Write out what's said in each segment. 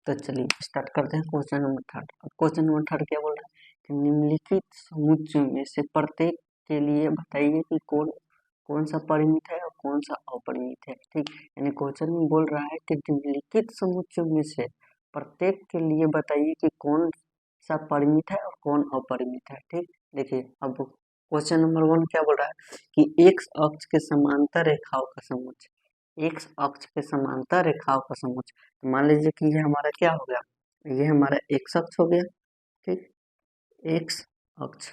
तो चलिए स्टार्ट करते हैं क्वेश्चन नंबर थर्ड। अब क्वेश्चन नंबर थर्ड क्या बोल रहा है कि निम्नलिखित समुच्चयों में से प्रत्येक के लिए बताइए कि कौन सा परिमित है और कौन सा अपरिमित है। ठीक, यानी क्वेश्चन में बोल रहा है कि निम्नलिखित समुच्चयों में से प्रत्येक के लिए बताइए कि कौन सा परिमित है और कौन अपरिमित है। ठीक, देखिए अब क्वेश्चन नंबर वन क्या बोल रहा है कि एक्स अक्ष के समांतर रेखाओं का समुच्चय, एक्स अक्ष के समांतर रेखाओं का समुच्चय। तो मान लीजिए कि ये हमारा क्या हो गया, ये हमारा एक्स अक्ष हो गया। ठीक, एक्स अक्ष,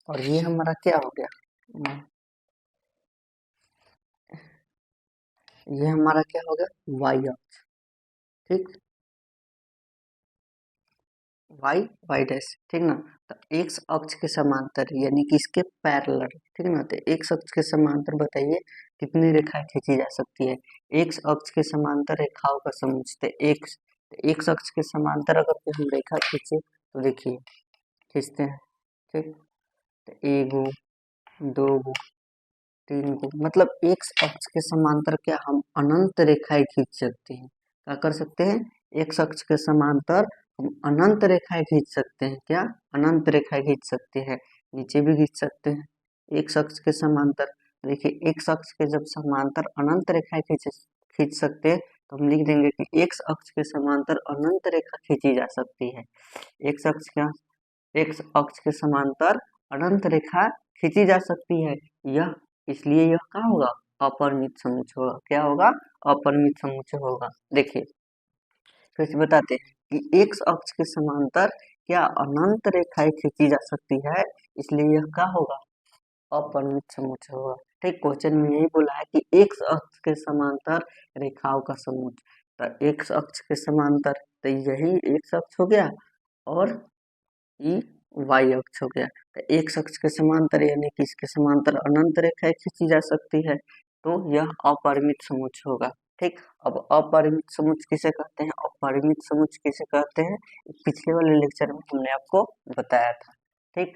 और ये हमारा क्या हो गया, ये हमारा क्या हो गया, वाई अक्ष। ठीक, वाई डैश। ठीक ना, तो एक्स अक्ष के समांतर यानी कि इसके पैरेलल। ठीक ना, तो एक्स अक्ष के समांतर बताइए कितनी रेखाएं खींची जा सकती है। एक्स अक्ष के समांतर रेखाओं का समुच्चय एक्स अक्ष के समांतर अगर कोई हम रेखा खींचे तो देखिए खींचते हैं। ठीक, तो एगो, दो गो, तीन गो, मतलब एक्स अक्ष के समांतर क्या हम अनंत रेखाएं खींच सकते हैं। क्या कर सकते हैं, एक्स अक्ष के समांतर हम अनंत रेखाएं खींच सकते हैं। क्या, अनंत रेखाएं खींच सकते हैं, नीचे भी खींच सकते हैं एक्स अक्ष के समांतर। देखिए एक्स अक्ष के जब समांतर अनंत रेखाएं खींच सकते हैं तो हम लिख देंगे कि एक्स अक्ष के समांतर अनंत रेखा खींची जा सकती है। एक्स अक्ष के समांतर अनंत रेखा खींची जा सकती है। यह इसलिए यह क्या होगा, अपरिमित समुच्चय होगा। क्या होगा, अपरिमित समुच्चय होगा। देखिए फिर से बताते हैं कि एक्स अक्ष के समांतर क्या अनंत रेखाएं खींची जा सकती है, इसलिए यह क्या होगा, अपरिमित समुच्चय होगा। ठीक, क्वेश्चन में यही बोला है कि एक्स अक्ष के समांतर रेखाओं का समुच्चय। तो एक्स अक्ष के समांतर तो यही एक्स अक्ष हो गया और ई वाई अक्ष हो गया। तो एक्स अक्ष के समांतर यानी कि इसके समांतर अनंत रेखाएं खींची जा सकती है, तो यह अपरिमित समुच्चय होगा। ठीक, अब अपरिमित समुच्चय किसे कहते हैं, अपरिमित समुच्चय किसे कहते हैं, पिछले वाले लेक्चर में हमने आपको बताया था। ठीक,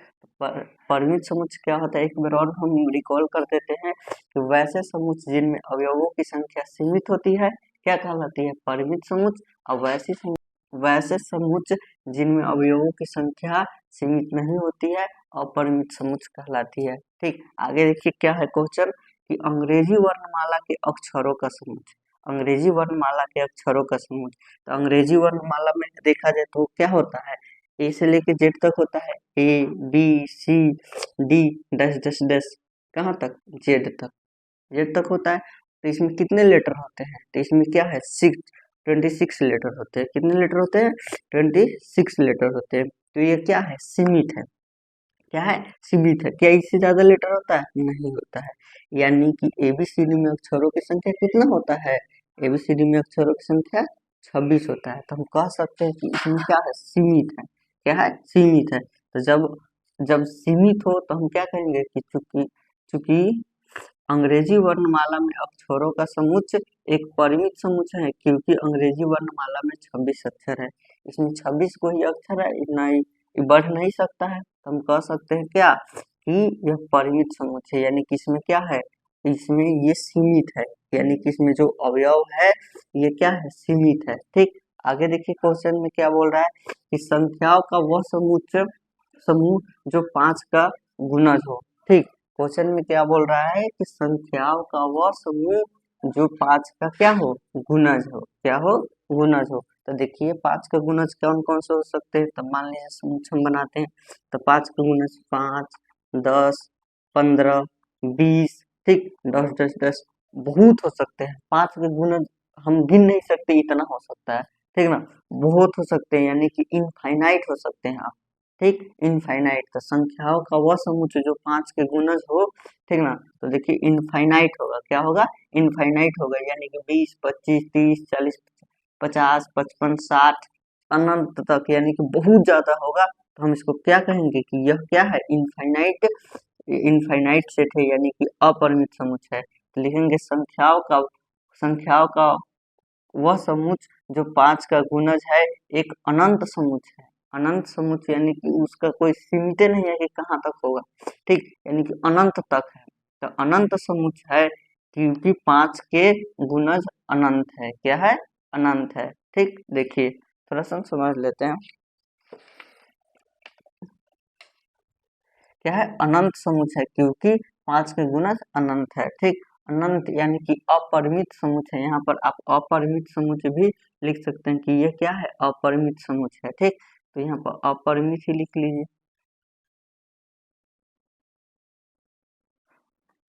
परिमित समुच्चय क्या होता है, एक बार और हम रिकॉल कर देते हैं कि वैसे समुच्चय जिनमें अवयवों की संख्या सीमित होती है क्या कहलाती है, परिमित समुच्चय। और वैसे समुच्चय जिनमें अवयवों की संख्या सीमित नहीं होती है अपरिमित समुच्चय कहलाती है। ठीक, आगे देखिए क्या है क्वेश्चन कि अंग्रेजी वर्णमाला के अक्षरों का समुच्चय, अंग्रेजी वर्णमाला के अक्षरों का समुच्चय। तो अंग्रेजी वर्णमाला में देखा जाए तो क्या होता है, ए से लेके जेड तक होता है, A B C D dash dash dash, कहाँ तक, जेड तक होता है। तो इसमें कितने लेटर होते हैं, तो इसमें क्या है 26 लेटर होते हैं। कितने लेटर होते हैं, 26 लेटर होते हैं। तो ये क्या है, सीमित है। क्या है, सीमित है। क्या इससे ज्यादा लेटर होता है, नहीं होता है। यानी कि एबीसीडी में अक्षरों की संख्या कितना होता है, एबीसीडी में अक्षरों की संख्या 26 होता है। तो हम कह सकते हैं कि इसमें क्या है, सीमित है। क्या है, सीमित है। तो जब जब सीमित हो तो हम क्या कहेंगे कि चूंकि अंग्रेजी वर्णमाला में अक्षरों का समुच्चय एक परिमित समुच्चय है, क्योंकि अंग्रेजी वर्णमाला में 26 अक्षर है, इसमें 26 को ही अक्षर है, नहीं बढ़ नहीं सकता है। तो हम कह सकते हैं क्या कि यह परिमित समुच्चय, यानी कि इसमें क्या है, इसमें ये सीमित है, यानी कि इसमें जो अवयव है ये क्या है, सीमित है। ठीक, आगे देखिए क्वेश्चन में क्या बोल रहा है कि संख्याओं का वह समूह जो 5 का गुणज हो। ठीक, क्वेश्चन में क्या बोल रहा है कि संख्याओं का वह समूह जो 5 का क्या हो, गुणज हो। क्या हो, गुणज हो। तो देखिए 5 का गुणज कौन कौन से हो सकते हैं, तो मान लीजिए समुच्चय हम बनाते हैं तो 5 का गुणज 5, 10, 15, 20। ठीक, 10 10 10 बहुत हो सकते हैं। 5 के गुणज हम गिन नहीं सकते, इतना हो सकता है। ठीक ना, बहुत हो सकते हैं, यानी कि इनफाइनाइट हो सकते हैं आप। ठीक, इनफाइनाइट। तो संख्याओं का वह समुच्चय जो 5 के गुणज हो, ठीक ना, तो देखिए इनफाइनाइट होगा। क्या होगा, इनफाइनाइट होगा, यानी कि 20, 25, 30, 40, 50, 55, 60 अनंत तक, यानी कि बहुत ज्यादा होगा। तो हम इसको क्या कहेंगे कि यह क्या है, इनफाइनाइट सेट है, यानी कि अपरिमित समुच्चय है। तो लिखेंगे संख्याओं का वह समुच्चय जो 5 का गुणज है एक अनंत समुच्चय है। अनंत समुच्चय यानी कि उसका कोई सीमित नहीं है कि कहाँ तक होगा। ठीक, यानी कि अनंत तक है। तो अनंत समुच्चय है क्योंकि 5 के गुणज अनंत है। क्या है, अनंत है। ठीक, देखिए थोड़ा सा समझ लेते हैं। क्या है? अनंत समुच्चय, क्योंकि 5 के गुणज अनंत है। ठीक, अनंत यानी कि अपरिमित समुच्चय। यहाँ पर आप अपरिमित समुच्चय भी लिख सकते हैं कि ये क्या है? अपरिमित समुच्चय है। ठीक, तो यहाँ पर अपरिमित ही लिख लीजिए।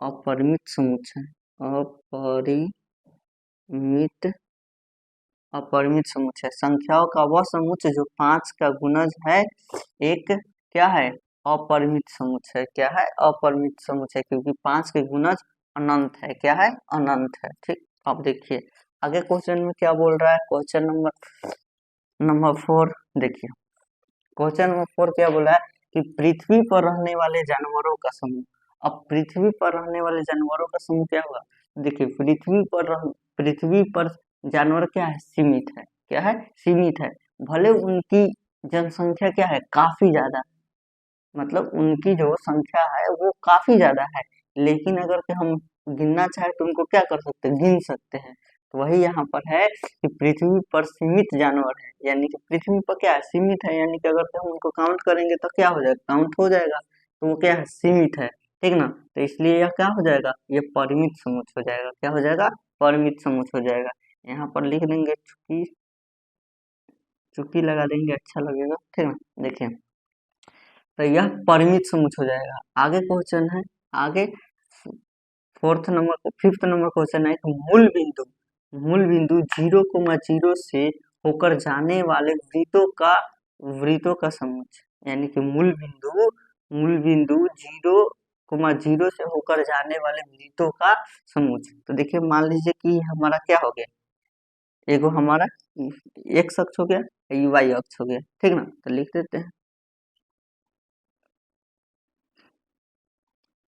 अपरिमित समुच्चय, अपरिमित अपरिमित समुच्चय, संख्याओं का वह समुच्चय जो 5 का गुणज है, एक क्या है? अपरिमित समुच्चय। क्या है? अपरिमित समुच्चय, क्योंकि 5 के गुणज अनंत है। क्या है? अनंत है। ठीक, अब देखिए आगे क्वेश्चन में क्या बोल रहा है। क्वेश्चन नंबर 4 देखिए। क्वेश्चन नंबर 4 क्या बोला है कि पृथ्वी पर रहने वाले जानवरों का समूह। अब पृथ्वी पर रहने वाले जानवरों का समूह क्या होगा? देखिए, पृथ्वी पर जानवर क्या है? सीमित है। क्या है? सीमित है। भले उनकी जनसंख्या क्या है? काफी ज्यादा, मतलब उनकी जो संख्या है वो काफी ज्यादा है, लेकिन अगर कि हम गिनना चाहे तो उनको क्या कर सकते हैं? गिन सकते हैं। तो वही यहाँ पर है कि पृथ्वी पर सीमित जानवर है, यानी कि पृथ्वी पर क्या है? सीमित है, यानी कि अगर कि हम उनको काउंट करेंगे तो क्या हो जाएगा? काउंट हो जाएगा। तो वो क्या है? सीमित है। ठीक ना, तो इसलिए यह क्या हो जाएगा? ये परिमित समुच्चय हो जाएगा। क्या हो जाएगा? परिमित समुच्चय हो जाएगा। यहाँ पर लिख देंगे चूंकि, चूंकि लगा देंगे, अच्छा लगेगा। ठीक ना, देखिए तो यह परिमित समुच्चय हो जाएगा। आगे क्वेश्चन है, आगे फिफ्थ नंबर क्वेश्चन है कि मूल बिंदु 0,0 से होकर जाने वाले वृत्तों का समुच्चय, यानी कि मूल बिंदु 0,0 से होकर जाने वाले वृत्तों का समुच्चय। तो देखिए मान लीजिए कि हमारा क्या हो गया, एगो हमारा एक्स अक्ष हो गया, वाई अक्ष हो गया। ठीक ना, तो लिख देते हैं।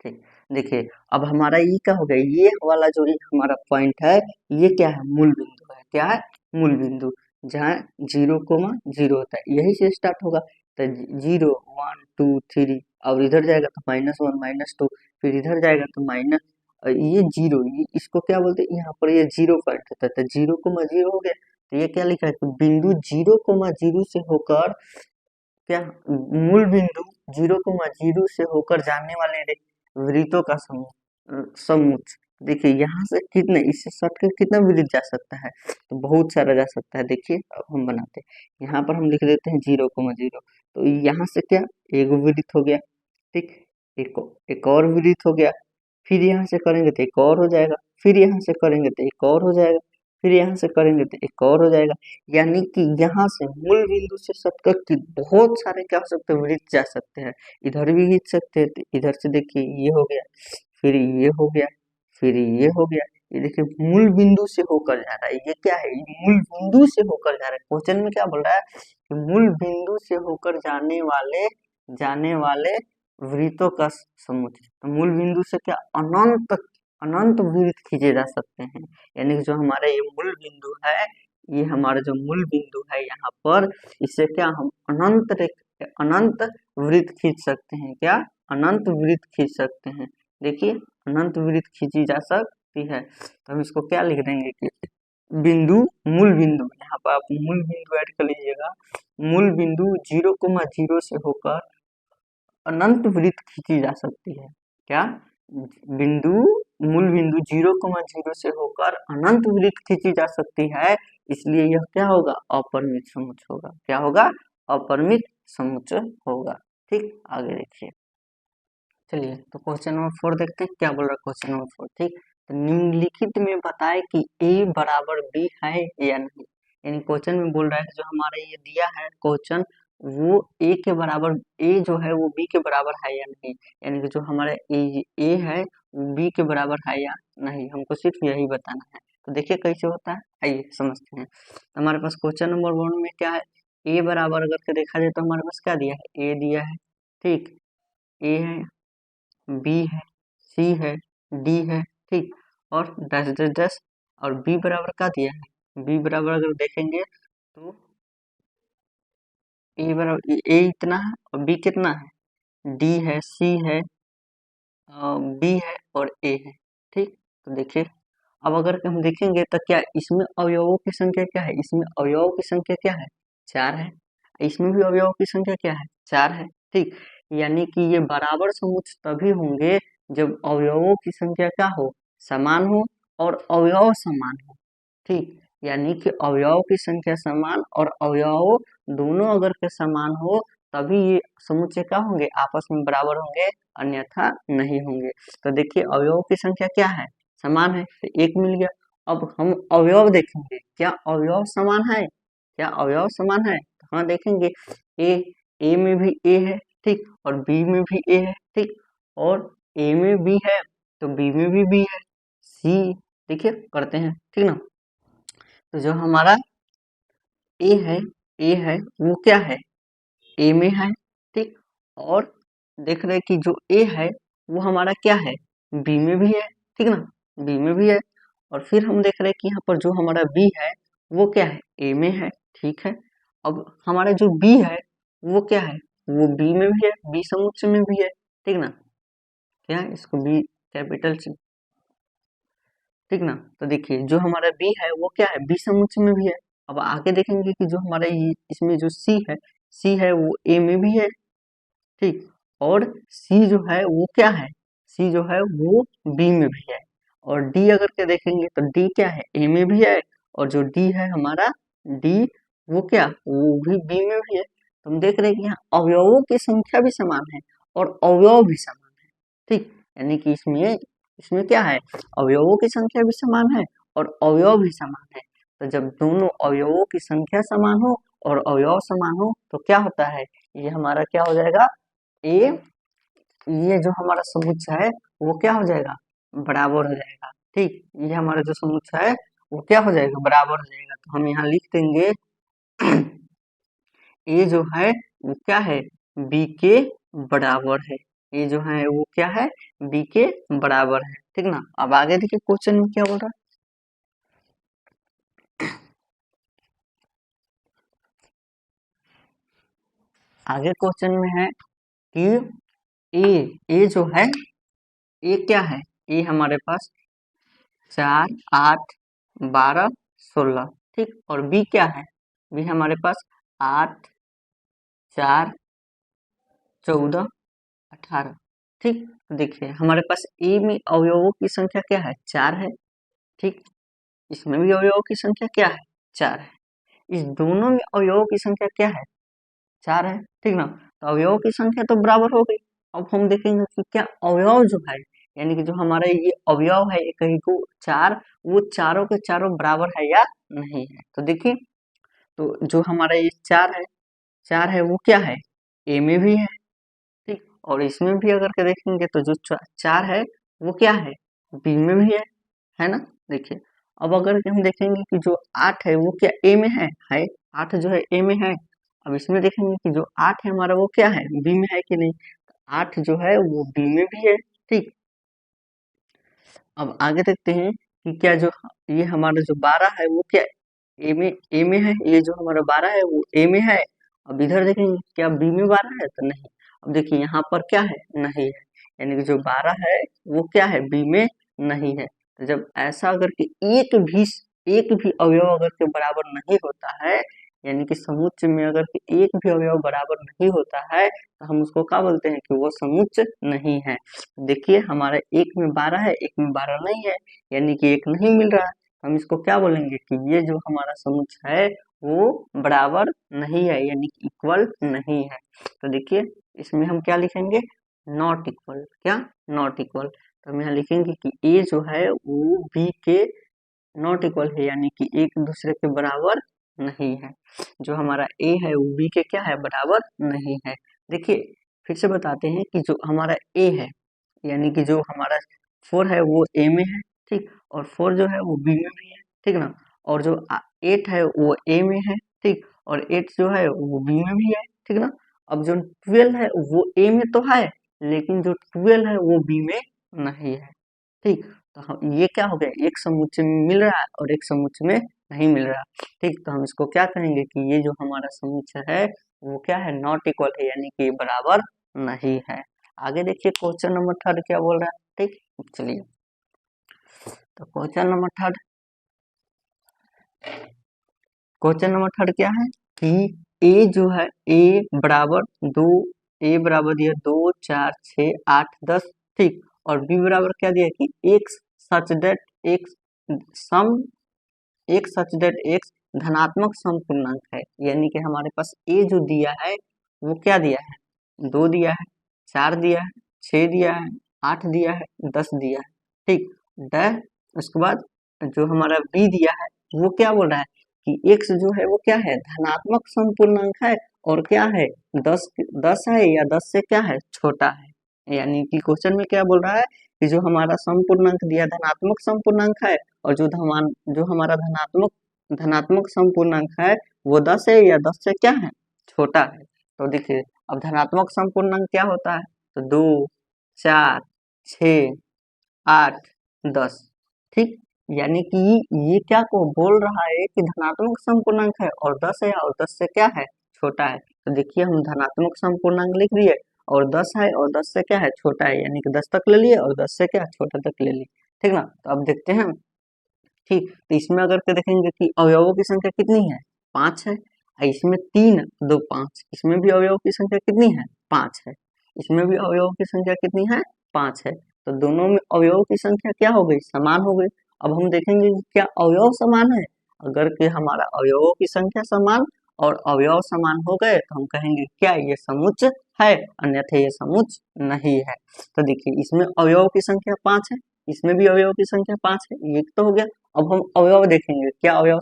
ठीक, देखिए अब हमारा ये क्या हो गया? ये वाला जो एक हमारा पॉइंट है, ये क्या है? मूल बिंदु है। क्या है? मूल बिंदु, जहाँ 0,0 होता है, यही से स्टार्ट होगा। तो 0 1 2 3, और इधर जाएगा तो -1 -2, फिर इधर जाएगा तो माइनस, ये जीरो, ये इसको क्या बोलते हैं? यहाँ पर ये 0 पॉइंट होता है, तो 0,0 हो गया। तो ये क्या लिखा है? तो बिंदु 0,0 से होकर क्या, मूल बिंदु 0,0 से होकर जाने वाले वृत्तों का समुच्चय। देखिए यहाँ से कितने, इससे शॉर्टकट कितना वृत्त जा सकता है? तो बहुत सारा जा सकता है। देखिए अब हम बनाते हैं, यहाँ पर हम लिख देते हैं 0,0, तो यहाँ से क्या, एक वृत्त हो गया। ठीक, एक एक और वृत्त हो गया, फिर यहाँ से करेंगे तो एक और हो जाएगा, फिर यहाँ से करेंगे तो एक और हो जाएगा, फिर यहाँ से करेंगे तो एक और हो जाएगा। यानी कि यहाँ से मूल बिंदु से शतक की बहुत सारे क्या हो सकते हैं? वृत्त जा सकते हैं। इधर भी खींच सकते हैं, तो इधर से देखिए ये हो गया, फिर ये हो गया, फिर ये हो गया। ये देखिए मूल बिंदु से होकर जा रहा है। ये क्या है? ये मूल बिंदु से होकर जा रहा है। क्वेश्चन में क्या बोल रहा है कि मूल बिंदु से होकर जाने वाले वृत्तों का समुच्चय। तो मूल बिंदु से क्या अनंत अनंत वृत्त खींचे जा सकते हैं। यानी कि जो हमारा ये मूल बिंदु है, ये हमारा जो मूल बिंदु है यहाँ पर, इससे क्या हम अनंत वृत्त खींच सकते हैं। क्या? अनंत वृत्त खींच सकते हैं। देखिए अनंत वृत्त खींची जा सकती है। तो हम इसको क्या लिख देंगे कि बिंदु, मूल बिंदु, यहाँ पर आप मूल बिंदु ऐड कर लीजिएगा। मूल बिंदु 0,0 से होकर अनंत वृत्त खींची जा सकती है। क्या? बिंदु मूल बिंदु 0,0 से होकर अनंत वृत्त खींची जा सकती है, इसलिए यह क्या होगा? अपरिमित समुच्चय होगा। क्या होगा? अपरिमित समुच्चय होगा। ठीक, आगे देखिए। चलिए तो क्वेश्चन नंबर 4 देखते हैं क्या बोल रहा है क्वेश्चन नंबर 4। ठीक, तो निम्नलिखित में बताए कि a बराबर b है या नहीं। यानी क्वेश्चन में बोल रहा है कि जो हमारा ये दिया है क्वेश्चन, वो a के बराबर, a जो है वो b के बराबर है या नहीं। यानी कि जो हमारा a है वो b के बराबर है या नहीं, हमको सिर्फ यही बताना है। तो देखिए कैसे होता है, आइए समझते हैं। तो हमारे पास क्वेश्चन नंबर 1 में क्या है, a बराबर अगर के देखा जाए तो हमारे पास क्या दिया है? a दिया है। ठीक, a है, बी है, सी है, डी है। ठीक, और डैश डैश डैश, और बी बराबर का दिया है? बी बराबर अगर देखेंगे तो ए बराबर ए इतना है और बी कितना है? डी है, सी है, बी है और ए है। ठीक, तो देखिए अब अगर हम देखेंगे तो क्या इसमें अवयवों की संख्या क्या है? इसमें अवयवों की संख्या क्या है? 4 है। इसमें भी अवयवों की संख्या क्या है? 4 है। ठीक, यानी कि ये बराबर समुच्चय तभी होंगे जब अवयवों की संख्या क्या हो? समान हो और अवयव समान हो। ठीक, यानी कि अवयव की संख्या समान और अवयव दोनों अगर के समान हो तभी ये समुच्चय क्या होंगे? आपस में बराबर होंगे, अन्यथा नहीं होंगे। तो देखिए अवयव की संख्या क्या है? समान है, तो 1 मिल गया। अब हम अवयव देखेंगे, क्या अवयव समान है? क्या अवयव समान है? तो हाँ देखेंगे, ए में भी ए है, ठीक, और बी में भी ए है, ठीक, और ए में बी है तो बी में भी बी है, सी देखिए करते हैं, ठीक ना। तो जो हमारा ए है वो क्या है? ए में है, ठीक, और देख रहे हैं कि जो ए है वो हमारा क्या है? बी में भी है, ठीक ना, बी में भी है। और फिर हम देख रहे हैं कि यहाँ पर जो हमारा बी है वो क्या है? ए में है, ठीक है। अब हमारा जो बी है वो क्या है? वो बी में भी है, बी समुच्चय में भी है, ठीक ना। क्या है? इसको बी कैपिटल से, ठीक ना। तो देखिए जो हमारा बी है वो क्या है? बी समुच्चय में भी है। अब आगे देखेंगे कि जो हमारा ये इसमें जो सी है वो ए में भी है, ठीक, और सी जो है वो क्या है? सी जो है वो बी में भी है। और डी अगर के देखेंगे तो डी क्या है? ए में भी है, और जो डी है हमारा डी वो क्या? वो भी बी में भी है। तो हम देख रहे हैं कि यहाँ अवयवों की संख्या भी समान है और अवयव भी समान है, ठीक, यानी कि इसमें इसमें क्या है? अवयवों की संख्या भी समान है और अवयव भी समान है। तो जब दोनों अवयवों की संख्या समान हो और अवयव समान हो तो क्या होता है? ये हमारा क्या हो जाएगा? ए ये जो हमारा समुच्चय है वो क्या हो जाएगा? बराबर हो जाएगा, ठीक, ये हमारा जो समुच्चय है वो क्या हो जाएगा? बराबर हो जाएगा। तो हम यहाँ लिख देंगे ए जो है वो क्या है? बी के बराबर है। ए जो है वो क्या है? बी के बराबर है, ठीक ना। अब आगे देखिए क्वेश्चन में क्या बोल रहा है। आगे क्वेश्चन में है कि ए जो है ए क्या है? ए हमारे पास 4, 8, 12, 16, ठीक, और बी क्या है? बी हमारे पास 8, 4, 14, 18, ठीक। तो देखिए हमारे पास ए में अवयवों की संख्या क्या है? 4 है, ठीक, इसमें भी अवयवों की संख्या क्या है? 4 है। इस दोनों में अवयवों की संख्या क्या है? 4 है, ठीक ना। तो अवयवों की संख्या तो बराबर हो गई। अब हम देखेंगे कि क्या अवयव जो है, यानी कि जो हमारा ये अवयव है एक ही को 4, वो चारों के चारों बराबर है या नहीं है। तो देखिए, तो जो हमारा ये 4 है वो क्या है? ए में भी है, ठीक, और इसमें भी अगर के देखेंगे तो जो 4 है वो क्या है? बी में भी है ना। देखिए अब अगर के हम देखेंगे कि जो 8 है वो क्या ए में है 8 जो है ए में है। अब इसमें देखेंगे कि जो 8 है हमारा वो क्या है? बी में है कि नहीं। 8 जो है वो बी में भी है, ठीक। अब आगे देखते हैं कि क्या जो ये हमारा जो 12 है वो क्या ए में है। ये जो हमारा 12 है वो ए में है। अब इधर देखेंगे क्या बी में 12 है? तो नहीं। अब देखिए यहाँ पर क्या है? नहीं है, यानी कि जो 12 है वो क्या है? बी में नहीं है। तो जब ऐसा अगर कि एक भी अवयव अगर के बराबर नहीं होता है, यानी कि समुच्चय में अगर कि एक भी अवयव बराबर नहीं होता है तो हम उसको क्या बोलते हैं? कि वो समुच्चय नहीं है। देखिए हमारा एक में 12 है, एक में 12 नहीं है, यानी कि एक नहीं मिल रहा है। हम इसको क्या बोलेंगे? कि ये जो हमारा समुच्चय है वो बराबर नहीं है, यानी कि इक्वल नहीं है। तो देखिए इसमें हम क्या लिखेंगे? Not equal. क्या? Not equal. तो हम यहाँ लिखेंगे कि ए जो है वो बी के नॉट इक्वल है, यानी कि एक दूसरे के बराबर नहीं है। जो हमारा ए है वो बी के क्या है? बराबर नहीं है। देखिए फिर से बताते हैं कि जो हमारा ए है, यानी कि जो हमारा 4 है वो ए में है, ठीक, और 4 जो है वो बी में भी है, ठीक ना। और जो 8 है वो ए में है, ठीक, और 8 जो है वो बी में भी है, ठीक ना। अब जो 12 है वो ए में तो है, लेकिन जो 12 है वो बी में नहीं है, ठीक। तो हम ये क्या हो गया? एक समुच्चय में मिल रहा है और एक समुच्चय में नहीं मिल रहा, ठीक। तो हम इसको क्या कहेंगे? कि ये जो हमारा समुच्चय है वो क्या है? नॉट इक्वल है, यानी कि बराबर नहीं है। आगे देखिए क्वेश्चन नंबर 3 क्या बोल रहा है, ठीक। चलिए तो क्वेश्चन नंबर 3 क्या है? कि ए जो है ए बराबर 2, ए बराबर दिया 2 4 6 8 10, ठीक। और बी बराबर क्या दिया कि X such that X some X such that X धनात्मक समपूर्णांक है, यानी कि हमारे पास ए जो दिया है वो क्या दिया है, 2 दिया है, 4 दिया है, 6 दिया है, 8 दिया है, 10 दिया है, ठीक। डै उसके बाद जो हमारा बी दिया है वो क्या बोल रहा है कि एक्स जो है वो क्या है, धनात्मक समपूर्णांक है और क्या है, 10 10 है या 10 से क्या है, छोटा है। यानी कि क्वेश्चन में क्या बोल रहा है कि जो हमारा समपूर्णांक दिया धनात्मक समपूर्णांक है और जो हमारा धनात्मक समपूर्णांक है वो 10 है या 10 से क्या है, छोटा है। तो देखिए अब धनात्मक समपूर्णांक क्या होता है, तो 2 4 6 8 10, ठीक। यानी कि ये क्या को बोल रहा है कि धनात्मक समपूर्णांक है और 10 है और 10 से क्या है, छोटा है। तो देखिए हम धनात्मक समपूर्णांक लिख दिए और 10 है और 10 से क्या है, छोटा है, यानी कि 10 तक ले लिए और 10 से क्या छोटा तक ले लिए, ठीक ना। तो अब देखते हैं, ठीक। तो इसमें अगर के देखेंगे कि अवयवों की संख्या कितनी है, 5 है। इसमें 3 2 5, इसमें भी अवयवों की संख्या कितनी है, 5 है। इसमें भी अवयवों की संख्या कितनी है, 5 है। तो दोनों में अवयवों की संख्या क्या हो गई, समान हो गई। अब हम देखेंगे कि क्या अवयव समान है। अगर कि हमारा अवयवों की संख्या समान और अवयव समान हो गए तो हम कहेंगे क्या ये समुच्च है, अन्यथा ये समुच्च नहीं है। तो देखिए इसमें अवयवों की संख्या 5 है, इसमें भी अवयव की संख्या 5 है, ये तो हो गया। अब हम अवयव देखेंगे क्या अवयव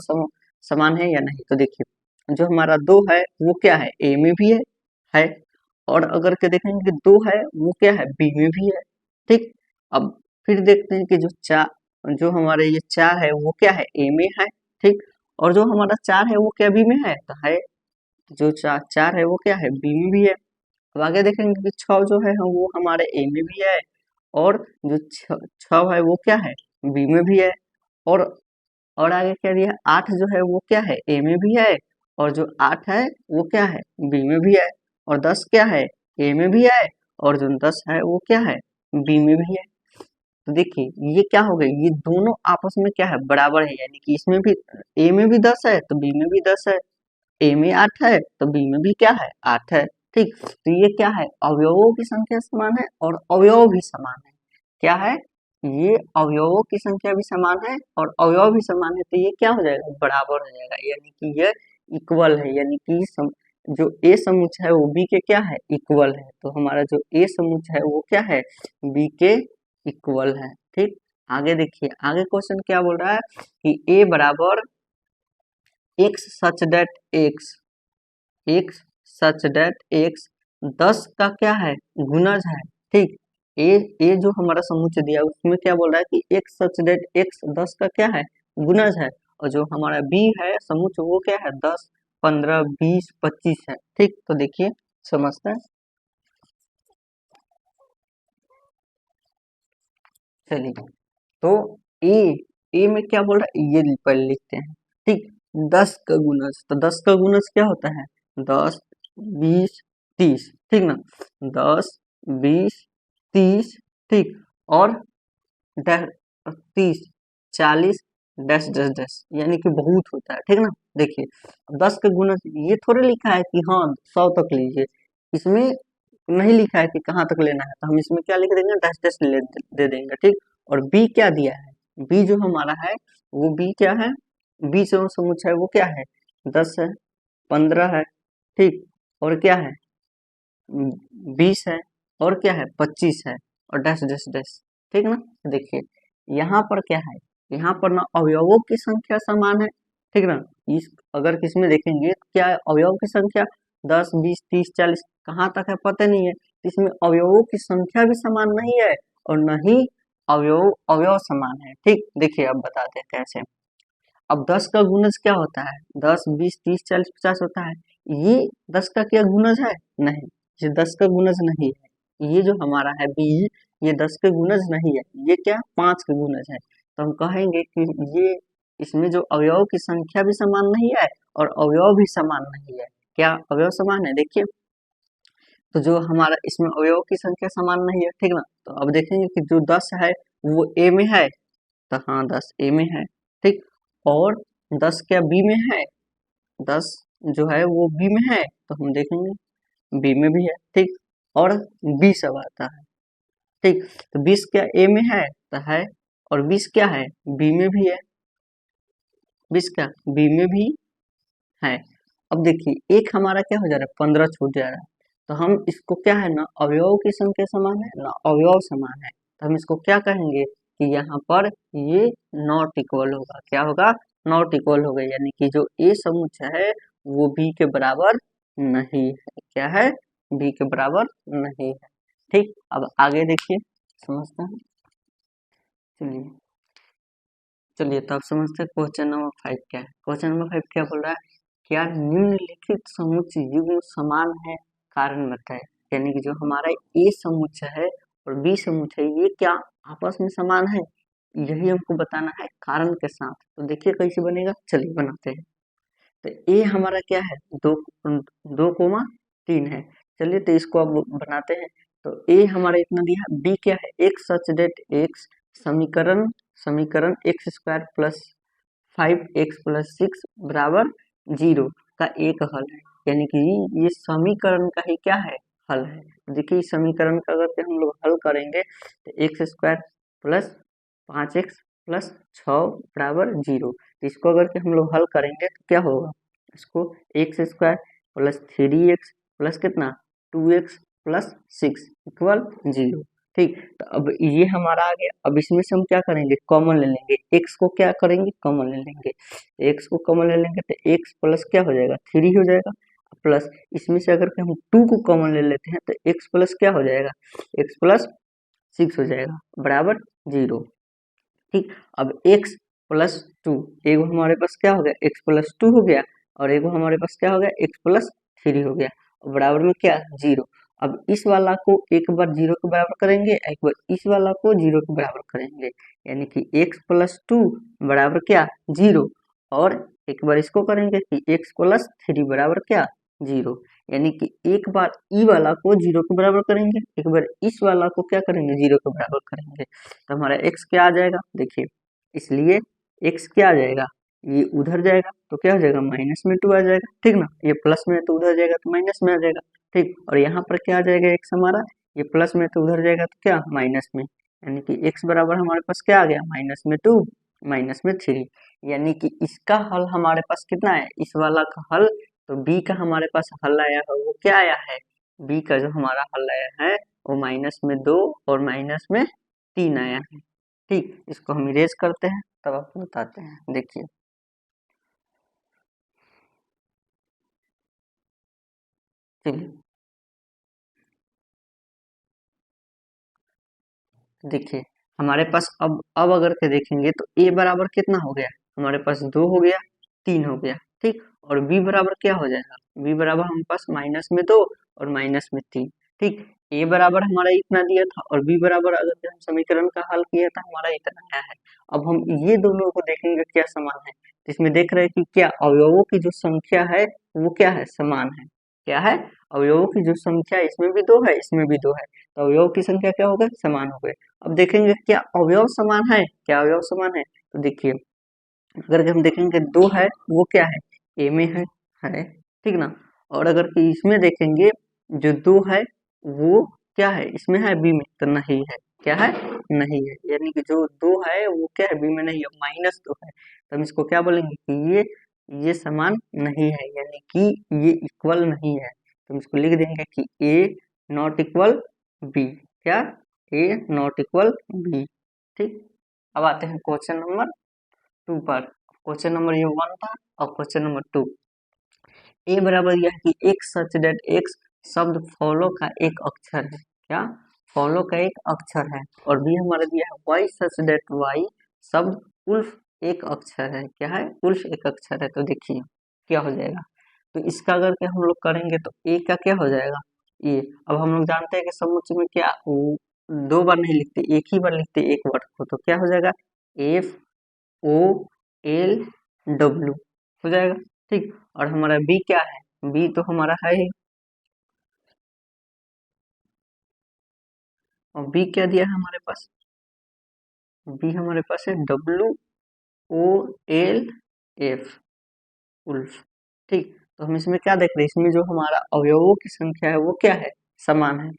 समान है या नहीं। तो देखिए जो हमारा 2 है वो क्या है, ए में भी है। और अगर के देखेंगे कि 2 है वो क्या है, बी में भी है, ठीक। अब फिर देखते हैं कि जो हमारे ये 4 है वो क्या है, ए में है, ठीक। और जो हमारा 4 है वो क्या बी में है, तो है। जो 4 है वो क्या है, बी में भी है। अब आगे देखेंगे कि 6 जो है वो हमारे ए में भी है और जो 6 है वो क्या है, बी में भी है। और और आगे क्या दिया है, 8 जो है वो क्या है, ए में भी है और जो 8 है वो क्या है, बी में भी है। और 10 क्या है, ए में भी है और जो 10 है वो क्या है, बी में भी है। तो देखिए ये क्या हो गई, ये दोनों आपस में क्या है, बराबर है। यानी कि इसमें भी ए में भी 10 है तो बी में भी 10 है, ए में 8 है तो बी में भी क्या है, 8 है, ठीक। तो ये क्या है, अवयवों की संख्या समान है और अवयव भी समान है। क्या है, ये अवयवों की संख्या भी समान है और अवयव भी समान है, तो ये क्या हो जाएगा, बराबर हो जाएगा। यानी कि ये इक्वल है, यानी कि जो ए समुच्चय है वो बी के क्या है, इक्वल है। तो हमारा जो ए समुच्चय है वो क्या है, बी के इक्वल है, ठीक। आगे देखिए, आगे क्वेश्चन क्या बोल रहा है कि ए बराबर x such that x x such that x 10 का क्या है, गुणज है, ठीक। ए जो हमारा समुच्चय दिया उसमें क्या बोल रहा है कि एक्स सच दैट एक्स 10 का क्या है, गुणज है। और जो हमारा बी है समुच्चय वो क्या है, 10 15 20 25 है, ठीक। तो देखिए समझते हैं, चलिए। तो ए ए में क्या बोल रहा है, ये पहले लिखते हैं, ठीक। 10 का गुणज, तो 10 का गुणज क्या होता है, 10 20 30, ठीक ना। 10 20 30, ठीक। और 30 40 डैश डैश डैश, यानी कि बहुत होता है, ठीक ना। देखिए 10 का गुणज ये थोड़े लिखा है कि हाँ 100 तक लीजिए, इसमें नहीं लिखा है कि कहाँ तक लेना है, तो हम इसमें क्या लिख देंगे, डैश डैश दे देंगे, ठीक। और बी क्या दिया है, बी जो हमारा है वो बी क्या है, बी जो समुच्चय है वो क्या है, 10 है 15 है, ठीक। और क्या है, 20 है और क्या है, 25 है और डैश डैश डैश, ठीक ना। देखिए यहाँ पर क्या है, यहाँ पर ना अवयवों की संख्या समान है, ठीक ना। इस अगर किसमें देखेंगे तो क्या है, अवयव की संख्या 10 20 30 40 कहाँ तक है पता नहीं है, इसमें अवयवों की संख्या भी समान नहीं है और न ही अवयव अवयव समान है, ठीक। देखिए अब बताते हैं कैसे। अब 10 का गुणज क्या होता है, 10 20 30 40 50 होता है। ये 10 का क्या गुणज है, नहीं, ये 10 का गुणज नहीं है। ये जो हमारा है बी, ये 10 के गुणज नहीं है, ये क्या 5 के गुणज है। तो हम कहेंगे कि ये इसमें जो अवयव की संख्या भी समान नहीं है और अवयव भी समान नहीं है। क्या अवयव समान है, देखिए। तो जो हमारा इसमें अवयव की संख्या समान नहीं है, ठीक ना। तो अब देखेंगे कि जो 10 है वो ए में है, तो हाँ 10 ए में है, ठीक। और 10 क्या बी में है, 10 जो है वो बी में है, तो हम देखेंगे बी में भी है, ठीक। और 20 अब आता है, ठीक। तो 20 क्या ए में है, तो है। और 20 क्या है, बी में भी है। 20 क्या बी में भी है। अब देखिए एक हमारा क्या हो जा रहा है, 15 छूट जा रहा है। तो हम इसको क्या है ना, अवयव की संख्या समान है ना, अवयव समान है, तो हम इसको क्या कहेंगे कि यहाँ पर ये नॉट इक्वल होगा। क्या होगा, नॉट इक्वल होगा, यानी कि जो ए समुच्चय है वो बी के बराबर नहीं है। क्या है, बी के बराबर नहीं है, ठीक। अब आगे देखिए, समझते हैं। चलिए चलिए तो आप समझते हैं क्वेश्चन नंबर 5 क्या है। क्वेश्चन नंबर 5 क्या बोल रहा है, क्या निम्नलिखित समुच्चय युग्म समान है, कारण बताए। यानी कि जो हमारा ए समुच्चय है और बी समुच्चय है, ये क्या आपस में समान है, यही हमको बताना है कारण के साथ। तो देखिए कैसे बनेगा, चलिए बनाते हैं। तो ए हमारा क्या है, 2,2,3 है। चलिए तो इसको अब बनाते हैं। तो ए हमारा इतना दिया, बी क्या है, एक्स सच डेट एक्स, समीकरण समीकरण x square plus 5x plus 6 बराबर 0 का एक हल है। यानी कि ये समीकरण का ही क्या है, हल है। देखिए इस समीकरण का अगर के हम लोग हल करेंगे तो x square plus 5x plus 6 बराबर 0। इसको अगर के हम लोग हल करेंगे तो क्या होगा, इसको x square plus 3x plus कितना 2x प्लस 6 इक्वल 0, ठीक। तो अब ये हमारा आ गया। अब इसमें से हम क्या करेंगे, कॉमन ले लेंगे, x को क्या करेंगे, कॉमन ले लेंगे। x को कॉमन ले लेंगे तो x प्लस क्या हो जाएगा, 3 हो जाएगा, प्लस इसमें से अगर के हम 2 को कॉमन ले लेते हैं तो x प्लस क्या हो जाएगा, x प्लस 6 हो जाएगा बराबर 0, ठीक। अब x प्लस 2, एगो हमारे पास क्या हो गया, x प्लस 2 हो गया, और एगो हमारे पास क्या हो गया, x प्लस 3 हो गया, और बराबर में क्या 0। अब इस वाला को एक बार 0 के बराबर करेंगे, एक बार इस वाला को 0 के बराबर करेंगे, यानी कि x प्लस 2 बराबर क्या 0, और एक बार इसको करेंगे कि x प्लस 3 बराबर क्या 0। यानी कि एक बार ई वाला को 0 के बराबर करेंगे, एक बार इस वाला को क्या करेंगे 0 के बराबर करेंगे, तो हमारा x क्या आ जाएगा, देखिए इसलिए x क्या आ जाएगा, ये उधर जाएगा तो क्या हो जाएगा माइनस में 2 आ जाएगा, ठीक ना। ये प्लस में तो उधर जाएगा तो माइनस में आ जाएगा, ठीक। और यहाँ पर क्या आ जाएगा x हमारा, ये प्लस में तो उधर जाएगा तो क्या माइनस में, यानी कि x बराबर हमारे पास क्या आ गया, माइनस में 2 माइनस में 3। यानी कि इसका हल हमारे पास कितना है, इस वाला का हल, तो b का हमारे पास हल आया है वो क्या आया है, b का जो हमारा हल आया है वो माइनस में 2 और माइनस में 3 आया है, ठीक। इसको हम इरेज करते हैं तब आपको बताते हैं, देखिए चलिए देखिए हमारे पास अब अगर के देखेंगे तो a बराबर कितना हो गया, हमारे पास 2 हो गया, 3 हो गया, ठीक। और b बराबर क्या हो जाएगा, b बराबर हमारे पास माइनस में 2 और माइनस में 3, ठीक। a बराबर हमारा इतना दिया था और b बराबर अगर के हम समीकरण का हल किया था हमारा इतना आया है। अब हम ये दोनों को देखेंगे क्या समान है, तो इसमें देख रहे हैं कि क्या अवयवों की जो संख्या है वो क्या है, समान है। क्या है, अवयवों की जो संख्या इसमें भी 2 है इसमें भी 2 है, तो अवयवों की संख्या क्या हो गए, समान हो गए। अब देखेंगे क्या अवयव समान है, क्या अवयव समान है, तो देखिए अगर हम देखेंगे 2 है वो क्या है, ए में है, ठीक ना। और अगर कि इसमें देखेंगे जो 2 है वो क्या है, इसमें है बी में, तो नहीं है, क्या है नहीं है, यानी कि जो 2 है वो क्या है बी में नहीं है, माइनस 2 है, तो हम इसको क्या बोलेंगे कि ये समान नहीं है, यानी कि ये इक्वल नहीं है, तो हम इसको लिख देंगे कि ए नॉट इक्वल बी, क्या ए नॉट इक्वल बी, ठीक। अब आते हैं क्वेश्चन नंबर 2 पर। क्वेश्चन नंबर ये 1 था और क्वेश्चन नंबर 2, ए बराबर यह है कि एक्स सच डेट एक्स शब्द फॉलो का एक अक्षर है, क्या फॉलो का एक अक्षर है, और बी हमारा दिया है वाई सच डेट वाई शब्द उल्फ एक अक्षर है, क्या है उल्फ एक अक्षर है। तो देखिए क्या हो जाएगा, तो इसका अगर क्या हम लोग करेंगे तो ए का क्या हो जाएगा, ये अब हम लोग जानते हैं कि समुच्चय में क्या दो बार नहीं लिखते, एक ही बार लिखते एक वर्ड को, तो क्या हो जाएगा एफ ओ एल डब्ल्यू हो जाएगा, ठीक। और हमारा बी क्या है, बी तो हमारा है ही, और बी क्या दिया है हमारे पास, बी हमारे पास है W O L F wolf, ठीक। तो हम इसमें क्या देख रहे हैं, इसमें जो हमारा अवयवों की संख्या है वो क्या है, समान है।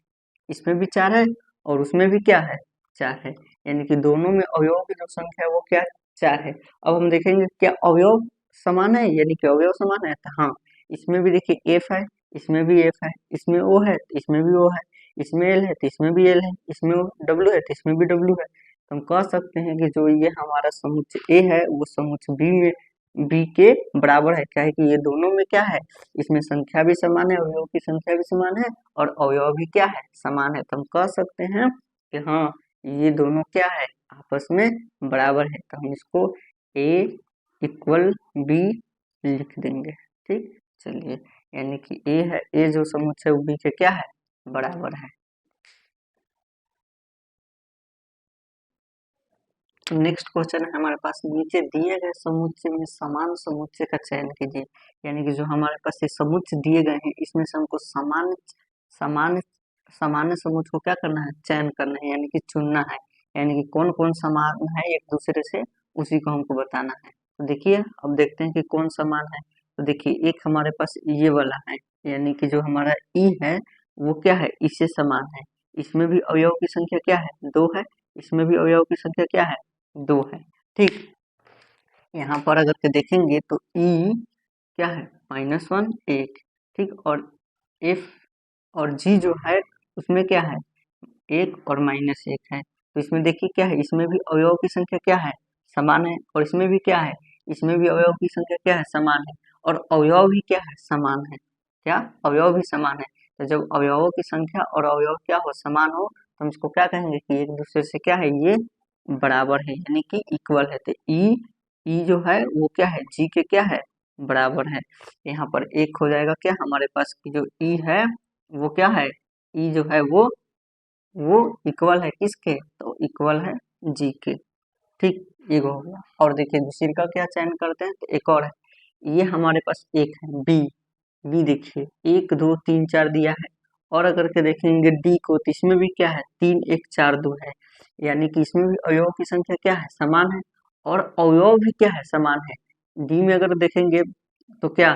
इसमें भी 4 है और उसमें भी क्या है, 4 है, यानी कि दोनों में अवयवों की जो संख्या है वो क्या है, 4 है। अब हम देखेंगे क्या अवयव समान है, यानी कि अवयव समान है, तो हाँ, इसमें भी देखिए एफ है, इसमें भी एफ है, इसमें ओ है तो इसमें भी ओ है, इसमें एल है तो इसमें भी एल है, इसमें डब्ल्यू है तो इसमें भी डब्ल्यू है। तो हम कह सकते हैं कि जो ये हमारा समुच्चय ए है वो समुच्चय बी के बराबर है। क्या है कि ये दोनों में क्या है, इसमें संख्या भी समान है, अवयव की संख्या भी समान है और अवयव भी क्या है, समान है। तो हम कह सकते हैं कि हाँ, ये दोनों क्या है, आपस में बराबर है। तो हम इसको ए इक्वल बी लिख देंगे। ठीक, चलिए, यानी कि ए है, ए जो समुच्चय बी के क्या है, बराबर है। नेक्स्ट क्वेश्चन है हमारे पास, नीचे दिए गए समुच्चय में समान समुच्चय का चयन कीजिए। यानी कि जो हमारे पास ये समुच्चय दिए गए हैं इसमें से हमको समान समान सामान्य समुच्चय को क्या करना है, चयन करना है, यानी कि चुनना है। यानी कि कौन कौन समान है एक दूसरे से, उसी को हमको बताना है। तो देखिए, अब देखते हैं कि कौन समान है। तो देखिए, एक हमारे पास ये वाला है, यानी कि जो हमारा ई है वो क्या है, इससे समान है। इसमें भी अवयव की संख्या क्या है, 2 है, इसमें भी अवयव की संख्या क्या है, 2 है। ठीक, यहाँ पर अगर के देखेंगे तो ई क्या है, -1 1। ठीक, और एफ और जी जो है उसमें क्या है, 1 और -1 है। तो इसमें देखिए क्या है, इसमें भी अवयव की संख्या क्या है, समान है, और इसमें भी क्या है, इसमें भी अवयव की संख्या क्या है, समान है, और अवयव भी क्या है, समान है। क्या, अवयव भी समान है। तो जब अवयवों की संख्या और अवयव क्या हो, समान हो, तो हम इसको क्या कहेंगे कि एक दूसरे से क्या है, ये बराबर है, यानी कि इक्वल है। तो ई जो है वो क्या है, जी के क्या है, बराबर है। यहाँ पर एक हो जाएगा क्या हमारे पास की जो ई है वो क्या है, ई जो है वो इक्वल है किसके, तो इक्वल है जी के। ठीक, ये हो गया। और देखिए दूसरी का क्या चयन करते हैं, तो एक और है, ये हमारे पास एक है बी। बी देखिए 1 2 3 4 दिया है, और अगर के देखेंगे डी को तो इसमें भी क्या है, 3 1 4 2 है, यानी कि इसमें भी अवयव की संख्या क्या है, समान है, और अवयव भी क्या है, समान है। डी में अगर देखेंगे तो क्या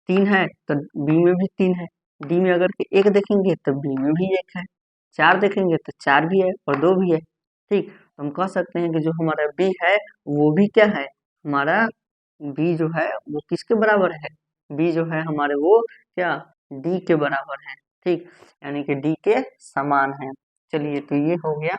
3 है, तो बी में भी 3 है। डी में अगर के 1 देखेंगे तो बी में भी 1 है। 4 देखेंगे तो 4 भी है और 2 भी है। ठीक, तो हम कह सकते हैं कि जो हमारा बी है वो भी क्या है, हमारा बी जो है वो किसके बराबर है, बी जो है हमारे वो क्या, डी के बराबर है। ठीक, यानी कि डी के समान है। चलिए, तो ये हो गया